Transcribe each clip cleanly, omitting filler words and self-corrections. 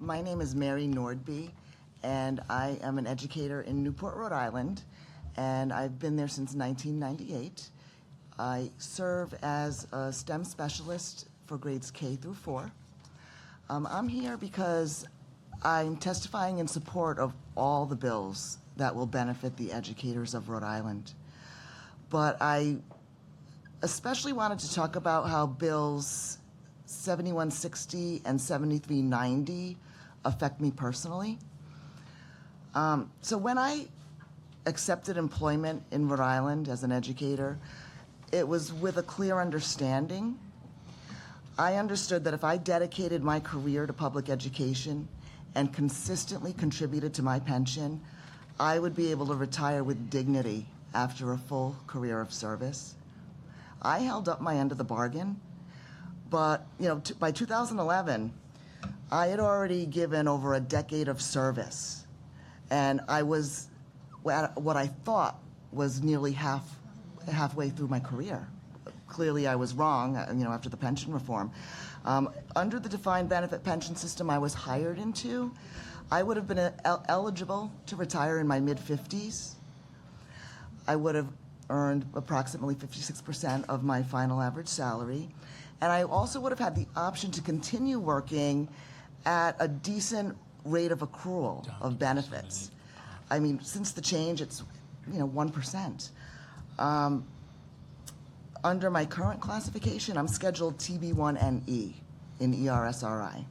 My name is Mary Nordby, and I am an educator in Newport, Rhode Island, and I've been there since 1998. I serve as a STEM specialist for grades K through 4. I'm here because I'm testifying in support of all the bills that will benefit the educators of Rhode Island. But I especially wanted to talk about how bills 7160 and 7390 affect me personally. So when I accepted employment in Rhode Island as an educator, it was with a clear understanding. I understood that if I dedicated my career to public education and consistently contributed to my pension, I would be able to retire with dignity after a full career of service. I held up my end of the bargain, but by 2011, I had already given over a decade of service, and I was at what I thought was nearly halfway through my career. Clearly, I was wrong, after the pension reform. Under the defined benefit pension system I was hired into, I would have been eligible to retire in my mid-50s. I would have earned approximately 56% of my final average salary, and I also would have had the option to continue working at a decent rate of accrual of benefits. I mean, since the change, it's 1%. Under my current classification, I'm scheduled TB1NE in ERSRI.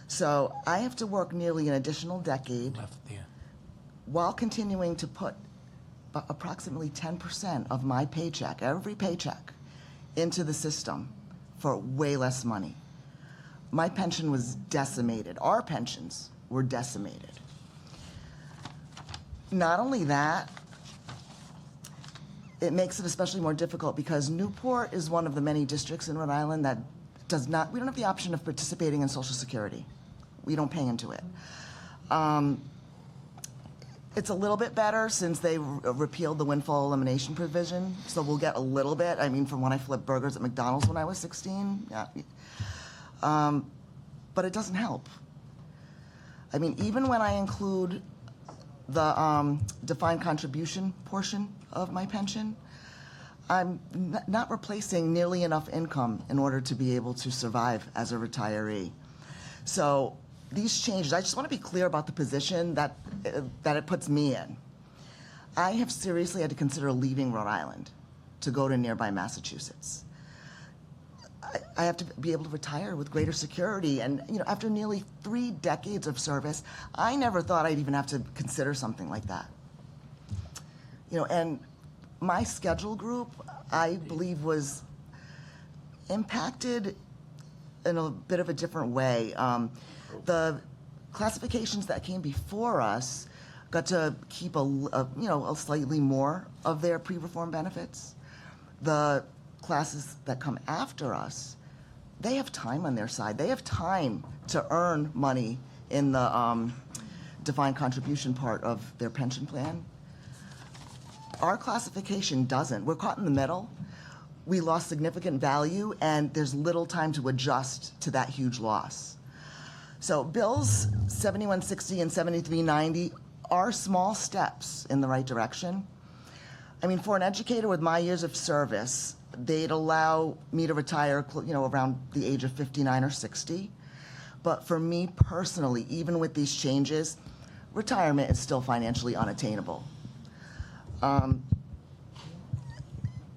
So I have to work nearly an additional decade while continuing to put approximately 10% of my paycheck, every paycheck, into the system for way less money. My pension was decimated. Our pensions were decimated. Not only that, it makes it especially more difficult because Newport is one of the many districts in Rhode Island that we don't have the option of participating in Social Security. We don't pay into it. It's a little bit better since they repealed the windfall elimination provision, so we'll get a little bit. I mean, from when I flipped burgers at McDonald's when I was 16. Yeah. But it doesn't help. I mean, even when I include the defined contribution portion of my pension, I'm not replacing nearly enough income in order to be able to survive as a retiree. So these changes, I just want to be clear about the position that it puts me in. I have seriously had to consider leaving Rhode Island to go to nearby Massachusetts. I have to be able to retire with greater security, and after nearly 3 decades of service, I never thought I'd even have to consider something like that. And my schedule group, I believe, was impacted in a bit of a different way. The classifications that came before us got to keep a slightly more of their pre-reform benefits. The classes that come after us, they have time on their side. They have time to earn money in the defined contribution part of their pension plan. Our classification doesn't. We're caught in the middle. We lost significant value, and there's little time to adjust to that huge loss. So bills 7160 and 7390 are small steps in the right direction. I mean, for an educator with my years of service, they'd allow me to retire, around the age of 59 or 60. But for me personally, even with these changes, retirement is still financially unattainable.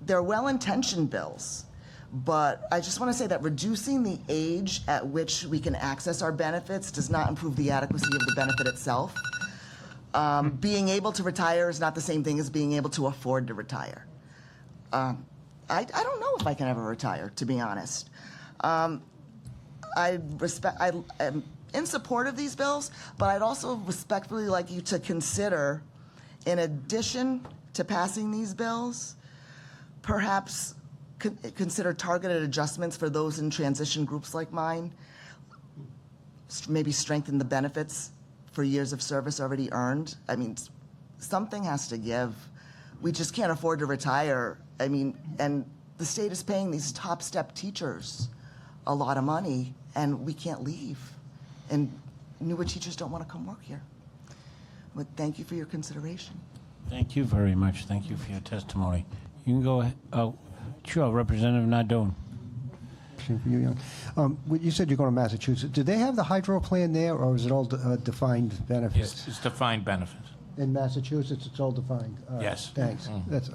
They're well-intentioned bills, but I just want to say that reducing the age at which we can access our benefits does not improve the adequacy of the benefit itself. Being able to retire is not the same thing as being able to afford to retire. I don't know if I can ever retire, to be honest. I am in support of these bills, but I'd also respectfully like you to consider, in addition to passing these bills, perhaps consider targeted adjustments for those in transition groups like mine, maybe strengthen the benefits for years of service already earned. I mean, something has to give. We just can't afford to retire. I mean, and the state is paying these top step teachers a lot of money, and we can't leave. And newer teachers don't want to come work here. But thank you for your consideration. Thank you very much. Thank you for your testimony. You can go ahead. Oh, sure, Representative Nardone. For you, Young. You said you're going to Massachusetts. Do they have the hydro plan there, or is it all defined benefits? Yes, it's defined benefits. In Massachusetts, it's all defined. Yes. Thanks. That's